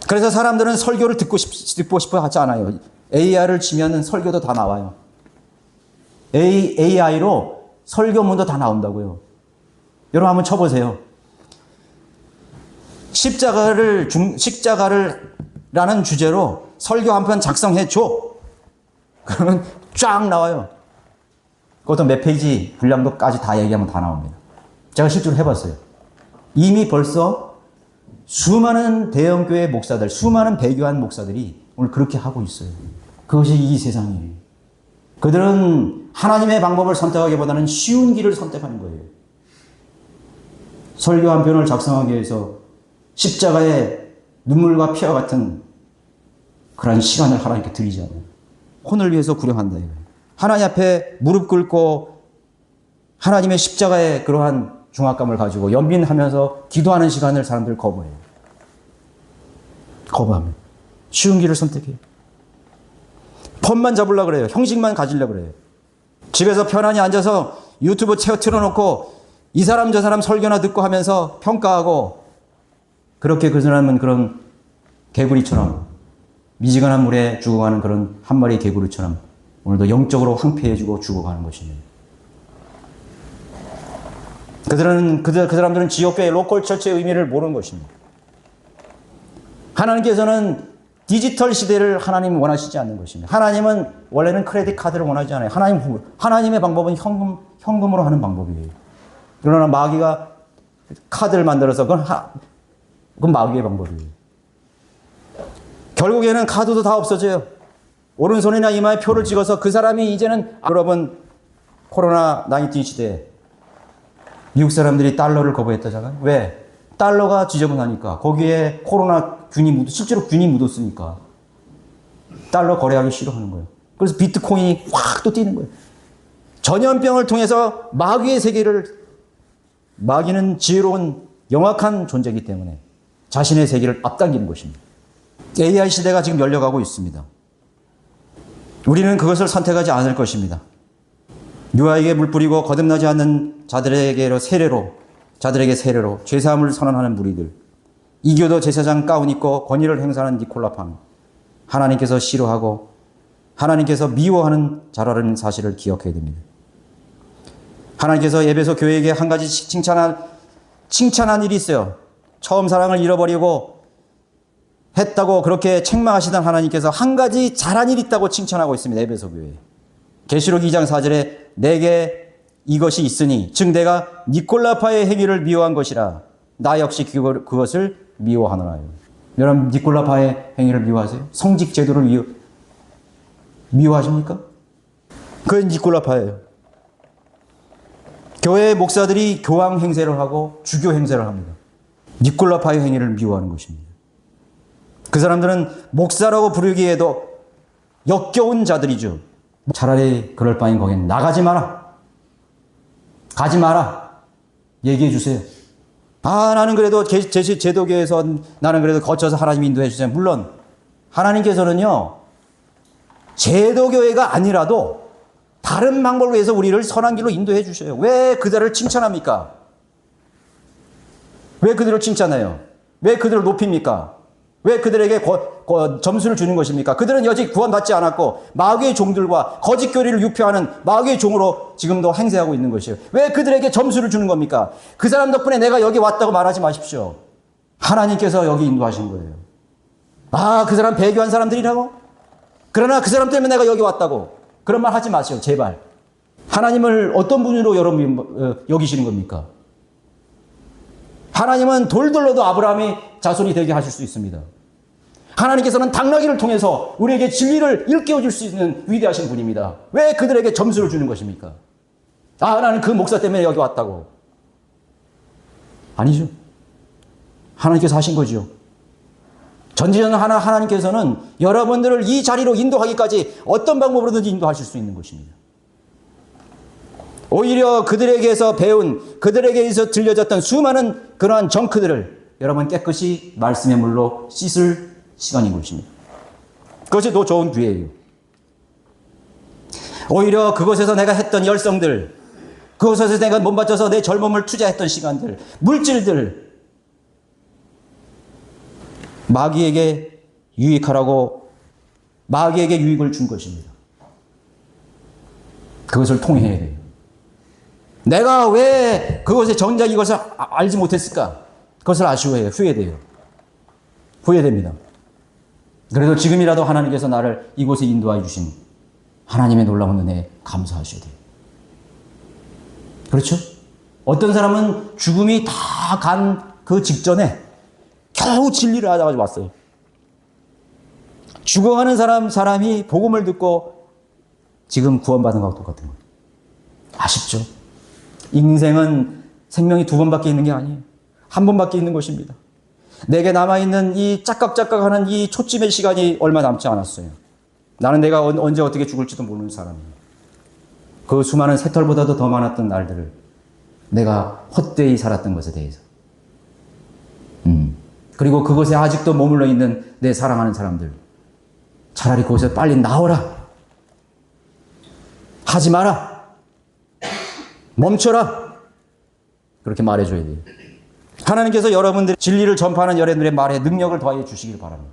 그래서 사람들은 설교를 듣고 싶어 하지 않아요. AI를 치면 설교도 다 나와요. AI로 설교문도 다 나온다고요. 여러분 한번 쳐보세요. 십자가라는 주제로 설교 한 편 작성해 줘. 그러면 쫙 나와요. 그것도 몇 페이지 분량도까지 다 얘기하면 다 나옵니다. 제가 실제로 해봤어요. 이미 벌써 수많은 대형교회 목사들, 수많은 배교한 목사들이 오늘 그렇게 하고 있어요. 그것이 이 세상이에요. 그들은 하나님의 방법을 선택하기보다는 쉬운 길을 선택하는 거예요. 설교 한 편을 작성하기 위해서 십자가의 눈물과 피와 같은 그런 시간을 하나님께 드리지 않아요. 혼을 위해서 구령한다. 하나님 앞에 무릎 꿇고 하나님의 십자가의 그러한 중압감을 가지고 연민하면서 기도하는 시간을 사람들 거부해요. 거부합니다. 쉬운 길을 선택해요. 폰만 잡으려고 그래요. 형식만 가지려고 그래요. 집에서 편안히 앉아서 유튜브 틀어놓고 이 사람 저 사람 설교나 듣고 하면서 평가하고 그렇게 그 사람은 그런 개구리처럼 미지근한 물에 죽어가는 그런 한 마리의 개구리처럼 오늘도 영적으로 황폐해지고 죽어가는 것입니다. 그 사람들은 지옥교회 로컬 처치의 의미를 모르는 것입니다. 하나님께서는 디지털 시대를 하나님 원하시지 않는 것입니다. 하나님은 원래는 크레딧 카드를 원하지 않아요. 하나님의 방법은 현금으로 하는 방법이에요. 그러나 마귀가 카드를 만들어서 그건 마귀의 방법이에요. 결국에는 카드도 다 없어져요. 오른손이나 이마에 표를 찍어서 그 사람이 이제는 여러분 코로나 19 시대에 미국 사람들이 달러를 거부했다잖아요. 왜? 달러가 지저분하니까. 거기에 코로나 실제로 균이 묻었으니까. 달러 거래하기 싫어하는 거예요. 그래서 비트코인이 확 또 뛰는 거예요. 전염병을 통해서 마귀의 세계를, 마귀는 지혜로운 영악한 존재이기 때문에 자신의 세계를 앞당기는 것입니다. AI 시대가 지금 열려가고 있습니다. 우리는 그것을 선택하지 않을 것입니다. 유아에게 물 뿌리고 거듭나지 않는 자들에게 세례로 죄사함을 선언하는 무리들, 이교도 제사장 가운 입고 권위를 행사하는 니콜라팡, 하나님께서 싫어하고 하나님께서 미워하는 자라는 사실을 기억해야 됩니다. 하나님께서 에베소 교회에게 한 가지 칭찬한 일이 있어요. 처음 사랑을 잃어버리고 했다고 그렇게 책망하시던 하나님께서 한 가지 잘한 일이 있다고 칭찬하고 있습니다. 에베소 교회에. 계시록 2장 4절에 내게 이것이 있으니 즉 내가 니콜라파의 행위를 미워한 것이라 나 역시 그것을 미워하노라. 여러분 니콜라파의 행위를 미워하세요? 성직 제도를 미워하십니까? 그건 니콜라파예요. 교회 목사들이 교황 행세를 하고 주교 행세를 합니다. 니콜라파의 행위를 미워하는 것입니다. 그 사람들은 목사라고 부르기에도 역겨운 자들이죠. 차라리 그럴 바엔 거긴 나가지 마라. 가지 마라. 얘기해 주세요. 나는 그래도 제도교에서 나는 그래도 거쳐서 하나님 인도해 주세요. 물론 하나님께서는요. 제도교회가 아니라도 다른 방법을 위해서 우리를 선한 길로 인도해 주셔요. 왜 그들을 칭찬합니까? 왜 그들을 칭찬해요? 왜 그들을 높입니까? 왜 그들에게 점수를 주는 것입니까? 그들은 여직 구원받지 않았고 마귀의 종들과 거짓 교리를 유표하는 마귀의 종으로 지금도 행세하고 있는 것이에요. 왜 그들에게 점수를 주는 겁니까? 그 사람 덕분에 내가 여기 왔다고 말하지 마십시오. 하나님께서 여기 인도하신 거예요. 그 사람 배교한 사람들이라고? 그러나 그 사람 때문에 내가 여기 왔다고. 그런 말 하지 마세요. 제발. 하나님을 어떤 분으로 여러분 여기시는 겁니까? 하나님은 돌들로도 아브라함의 자손이 되게 하실 수 있습니다. 하나님께서는 당나귀를 통해서 우리에게 진리를 일깨워 줄 수 있는 위대하신 분입니다. 왜 그들에게 점수를 주는 것입니까? 아, 나는 그 목사 때문에 여기 왔다고. 아니죠. 하나님께서 하신 거죠. 전지전 하나님께서는 여러분들을 이 자리로 인도하기까지 어떤 방법으로든지 인도하실 수 있는 것입니다. 오히려 그들에게서 배운, 그들에게서 들려졌던 수많은 그러한 정크들을 여러분 깨끗이 말씀의 물로 씻을 시간인 것입니다. 그것이 더 좋은 기회예요. 오히려 그곳에서 내가 했던 열성들, 그곳에서 내가 몸바쳐서 내 젊음을 투자했던 시간들, 물질들, 마귀에게 유익하라고 마귀에게 유익을 준 것입니다. 그것을 통해야 돼요. 내가 왜 그것의 정작 이것을 알지 못했을까? 그것을 아쉬워해요. 후회돼요. 후회됩니다. 그래도 지금이라도 하나님께서 나를 이곳에 인도해 주신 하나님의 놀라운 은혜에 감사하셔야 돼요. 그렇죠? 어떤 사람은 죽음이 다 간 그 직전에 겨우 진리를 알아가지고 왔어요. 죽어가는 사람이 복음을 듣고 지금 구원받은 것과 똑같은 거예요. 아쉽죠? 인생은 생명이 두 번밖에 있는 게 아니에요. 한 번밖에 있는 것입니다. 내게 남아있는 이 짝깍짝깍하는 이 초침의 시간이 얼마 남지 않았어요. 나는 내가 언제 어떻게 죽을지도 모르는 사람이에요. 그 수많은 새털보다도 더 많았던 날들을 내가 헛되이 살았던 것에 대해서. 그리고 그곳에 아직도 머물러 있는 내 사랑하는 사람들. 차라리 그곳에 빨리 나오라. 하지 마라. 멈춰라. 그렇게 말해줘야 돼요. 하나님께서 여러분들이 진리를 전파하는 여러분들의 말에 능력을 더해 주시길 바랍니다.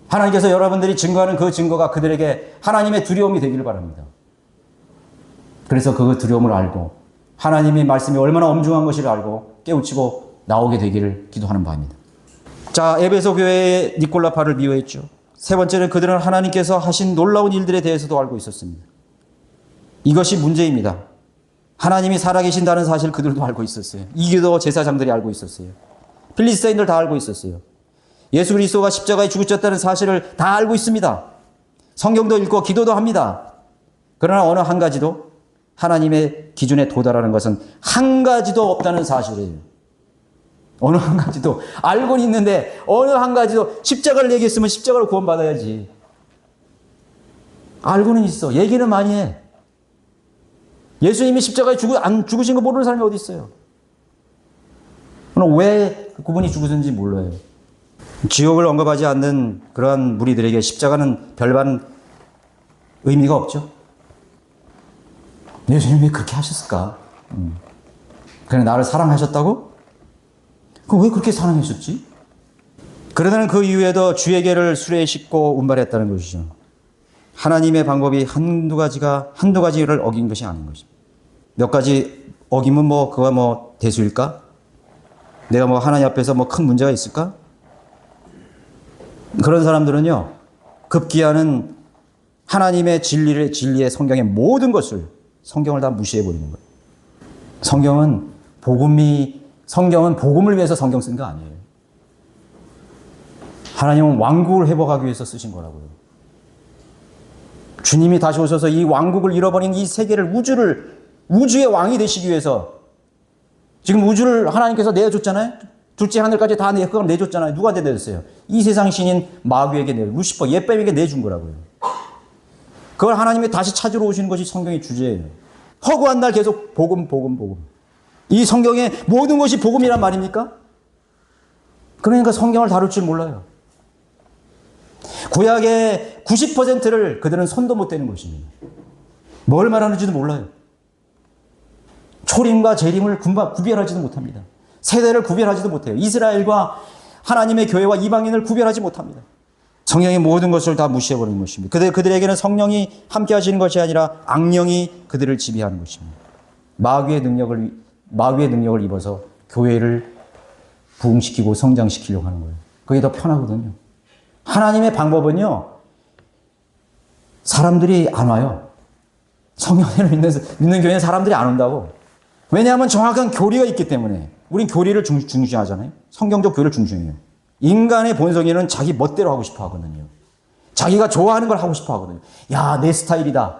하나님께서 여러분들이 증거하는 그 증거가 그들에게 하나님의 두려움이 되기를 바랍니다. 그래서 그 두려움을 알고 하나님의 말씀이 얼마나 엄중한 것을 알고 깨우치고 나오게 되기를 기도하는 바입니다. 자, 에베소 교회의 니콜라파를 미워했죠. 세 번째는 그들은 하나님께서 하신 놀라운 일들에 대해서도 알고 있었습니다. 이것이 문제입니다. 하나님이 살아계신다는 사실 그들도 알고 있었어요. 이교도 제사장들이 알고 있었어요. 필리스타인들 다 알고 있었어요. 예수 그리스도가 십자가에 죽으셨다는 사실을 다 알고 있습니다. 성경도 읽고 기도도 합니다. 그러나 어느 한 가지도 하나님의 기준에 도달하는 것은 한 가지도 없다는 사실이에요. 어느 한 가지도 알고는 있는데 어느 한 가지도 십자가를 얘기했으면 십자가로 구원받아야지. 알고는 있어. 얘기는 많이 해. 예수님이 십자가에 안 죽으신 거 모르는 사람이 어디 있어요? 그럼 왜 그분이 죽으신지 몰라요. 지옥을 언급하지 않는 그러한 무리들에게 십자가는 별반 의미가 없죠. 예수님이 왜 그렇게 하셨을까? 그냥 나를 사랑하셨다고? 그럼 왜 그렇게 사랑하셨지? 그러다는 그 이후에도 주에게를 수레에 싣고 운반했다는 것이죠. 하나님의 방법이 한두 가지를 어긴 것이 아닌 것입니다. 몇 가지 어기면 그가 대수일까? 내가 하나님 앞에서 큰 문제가 있을까? 그런 사람들은요, 급기야는 하나님의 진리의 성경의 모든 것을, 성경을 다 무시해버리는 거예요. 성경은 복음을 위해서 성경 쓴 거 아니에요. 하나님은 왕국을 회복하기 위해서 쓰신 거라고요. 주님이 다시 오셔서 이 왕국을 잃어버린 이 세계를, 우주의 왕이 되시기 위해서 지금 우주를 하나님께서 내어줬잖아요. 둘째 하늘까지 다 그걸 내줬잖아요. 누구한테 내줬어요? 이 세상 신인 마귀에게 루시퍼, 옛뱀에게 내준 거라고요. 그걸 하나님이 다시 찾으러 오시는 것이 성경의 주제예요. 허구한 날 계속 복음. 이 성경의 모든 것이 복음이란 말입니까? 그러니까 성경을 다룰 줄 몰라요. 구약의 90%를 그들은 손도 못 대는 것입니다. 뭘 말하는지도 몰라요. 초림과 재림을 구별하지도 못합니다. 세대를 구별하지도 못해요. 이스라엘과 하나님의 교회와 이방인을 구별하지 못합니다. 성령의 모든 것을 다 무시해버리는 것입니다. 그들에게는 성령이 함께 하시는 것이 아니라 악령이 그들을 지배하는 것입니다. 마귀의 능력을 입어서 교회를 부흥시키고 성장시키려고 하는 거예요. 그게 더 편하거든요. 하나님의 방법은요, 사람들이 안 와요. 성령을 믿는 교회는 사람들이 안 온다고. 왜냐하면 정확한 교리가 있기 때문에. 우린 교리를 중시하잖아요. 성경적 교리를 중시해요. 인간의 본성에는 자기 멋대로 하고 싶어 하거든요. 자기가 좋아하는 걸 하고 싶어 하거든요. 야, 내 스타일이다.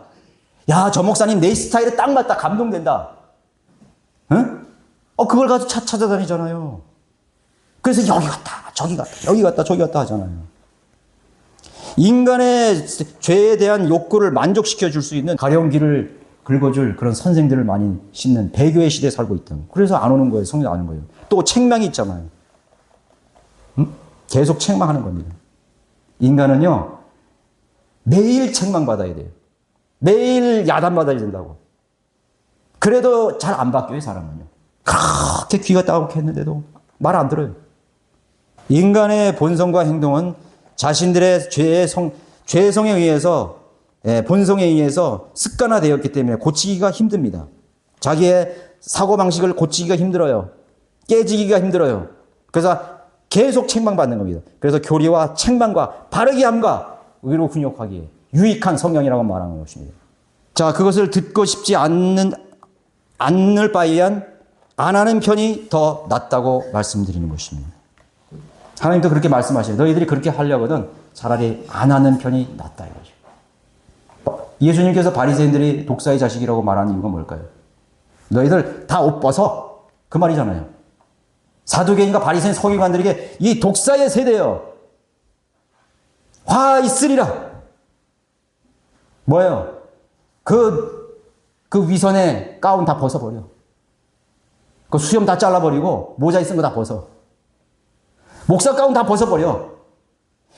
야, 저 목사님 내 스타일에 딱 맞다. 감동된다. 응? 그걸 가지고 찾아다니잖아요. 그래서 여기 갔다, 저기 갔다, 여기 갔다, 저기 갔다 하잖아요. 인간의 죄에 대한 욕구를 만족시켜 줄 수 있는 가려운 길을 긁어줄 그런 선생들을 많이 싣는 배교의 시대에 살고 있다. 그래서 안 오는 거예요. 성령 안 오는 거예요. 또 책망이 있잖아요. 응? 계속 책망하는 겁니다. 인간은요, 매일 책망받아야 돼요. 매일 야단받아야 된다고. 그래도 잘 안 바뀌어요, 사람은요. 그렇게 귀가 따갑했는데도 말 안 들어요. 인간의 본성과 행동은 자신들의 죄성에 의해서, 본성에 의해서 습관화되었기 때문에 고치기가 힘듭니다. 자기의 사고방식을 고치기가 힘들어요. 깨지기가 힘들어요. 그래서 계속 책망받는 겁니다. 그래서 교리와 책망과 바르게 함과 의로 훈육하기에 유익한 성경이라고 말하는 것입니다. 자, 그것을 듣고 싶지 않을 바에는 안 하는 편이 더 낫다고 말씀드리는 것입니다. 하나님도 그렇게 말씀하셔요. 너희들이 그렇게 하려거든 차라리 안 하는 편이 낫다 이거죠. 예수님께서 바리새인들이 독사의 자식이라고 말하는 이유가 뭘까요? 너희들 다 옷 벗어. 그 말이잖아요. 사두개인과 바리새인 서기관들에게 이 독사의 세대여 화 있으리라. 뭐예요? 그 위선의 가운 다 벗어버려. 그 수염 다 잘라버리고 모자 쓴 거 다 벗어. 목사 가운 다 벗어버려.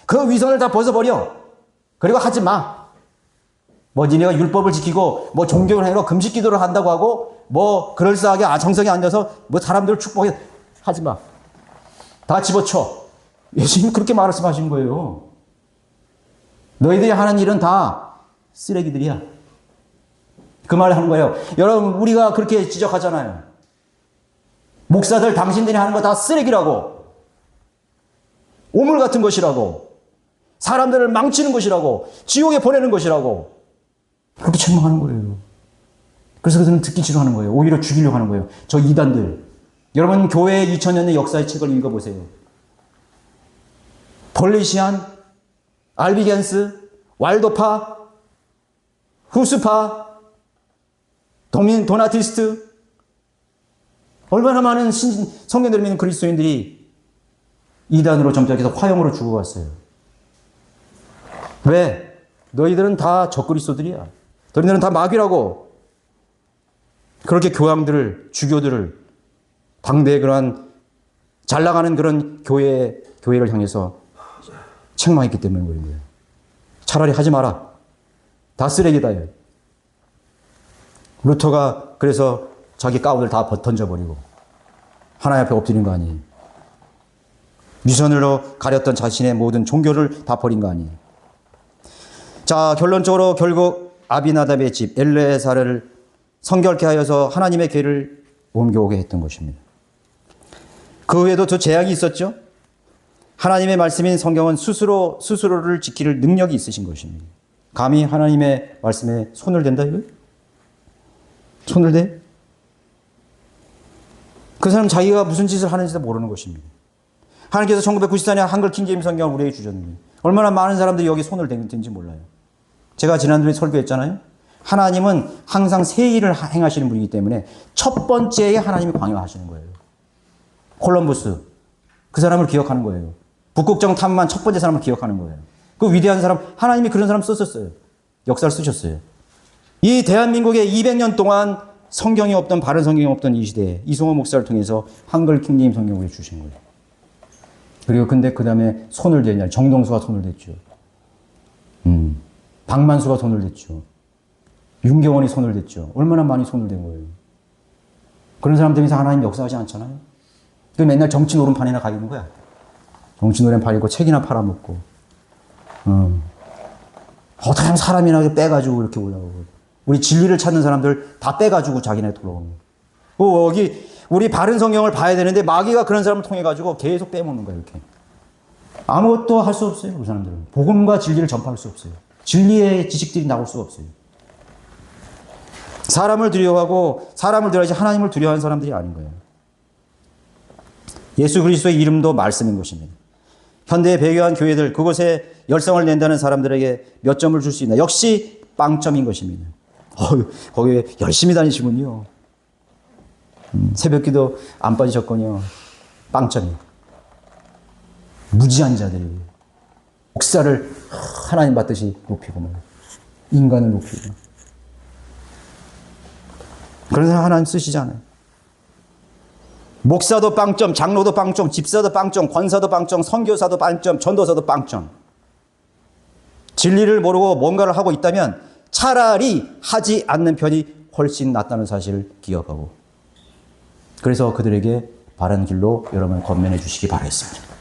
그 위선을 다 벗어버려. 그리고 하지 마. 뭐 니네가 율법을 지키고 뭐 종교를 해로 금식 기도를 한다고 하고 뭐 그럴싸하게 정성에 앉아서 뭐 사람들을 축복해. 하지 마. 다 집어쳐. 예수님이 그렇게 말씀하신 거예요. 너희들이 하는 일은 다 쓰레기들이야. 그 말을 하는 거예요. 여러분, 우리가 그렇게 지적하잖아요. 목사들 당신들이 하는 거 다 쓰레기라고. 오물 같은 것이라고. 사람들을 망치는 것이라고. 지옥에 보내는 것이라고. 그렇게 책망하는 거예요. 그래서 그들은 듣기 싫어하는 거예요. 오히려 죽이려고 하는 거예요. 저 이단들. 여러분, 교회 2000년의 역사의 책을 읽어보세요. 폴리시안, 알비겐스, 왈도파, 후스파, 도나티스트, 얼마나 많은 성경들을 믿는 그리스도인들이 이단으로 점령해서 화형으로 죽어갔어요. 왜? 너희들은 다 적그리스도들이야. 너희들은 다 마귀라고. 그렇게 교황들을, 주교들을, 당대의 그러한 잘 나가는 그런 교회를 향해서 책망했기 때문에 그런 거예요. 차라리 하지 마라. 다 쓰레기다. 루터가 그래서 자기 가운을 다 던져버리고 하나님 앞에 엎드린 거 아니에요. 미션으로 가렸던 자신의 모든 종교를 다 버린 거 아니에요. 자, 결론적으로 결국 아비나답의 집 엘레사를 성결케 하여서 하나님의 궤를 옮겨오게 했던 것입니다. 그 후에도 저 재앙이 있었죠. 하나님의 말씀인 성경은 스스로를 지킬 능력이 있으신 것입니다. 감히 하나님의 말씀에 손을 댄다 이거예요? 손을 대? 그 사람 자기가 무슨 짓을 하는지도 모르는 것입니다. 하나님께서 1994년 한글 킹제임스 성경을 우리에게 주셨는데 얼마나 많은 사람들이 여기 손을 댄지 몰라요. 제가 지난주에 설교했잖아요. 하나님은 항상 새 일을 행하시는 분이기 때문에 첫 번째에 하나님이 관여하시는 거예요. 콜럼버스, 그 사람을 기억하는 거예요. 북극점 탐만 첫 번째 사람을 기억하는 거예요. 그 위대한 사람, 하나님이 그런 사람 썼었어요. 역사를 쓰셨어요. 이 대한민국에 200년 동안 성경이 없던, 바른 성경이 없던 이 시대에 이송호 목사를 통해서 한글 킹제임 성경을 주신 거예요. 그리고 근데 그 다음에 손을 대냐, 정동수가 손을 댔죠. 박만수가 손을 댔죠. 윤경원이 손을 댔죠. 얼마나 많이 손을 댄 거예요. 그런 사람 때문에 하나님 역사하지 않잖아요. 그 맨날 정치 노름판이나 가 있는 거야. 정치 노름판이고 책이나 팔아먹고. 어떻게 하면 사람이나 빼가지고 이렇게 올라오고. 우리 진리를 찾는 사람들 다 빼가지고 자기네 돌아오는 거예요. 여기 우리 바른 성경을 봐야 되는데 마귀가 그런 사람을 통해가지고 계속 빼먹는 거예요. 이렇게. 아무것도 할 수 없어요. 그 사람들은. 복음과 진리를 전파할 수 없어요. 진리의 지식들이 나올 수가 없어요. 사람을 두려워하고 사람을 두려워하지 하나님을 두려워하는 사람들이 아닌 거예요. 예수 그리스도의 이름도 말씀인 것입니다. 현대에 배교한 교회들, 그곳에 열성을 낸다는 사람들에게 몇 점을 줄 수 있나? 역시 빵점인 것입니다. 거기에 열심히 다니시군요. 새벽기도 안 빠지셨군요. 빵점이. 무지한 자들이 목사를 하나님 받듯이 높이고 인간을 높이고. 그런 사람 하나님 쓰시잖아요. 목사도 빵점, 장로도 빵점, 집사도 빵점, 권사도 빵점, 선교사도 빵점, 전도사도 빵점. 진리를 모르고 뭔가를 하고 있다면 차라리 하지 않는 편이 훨씬 낫다는 사실을 기억하고, 그래서 그들에게 바른 길로 여러분 권면해 주시기 바라겠습니다.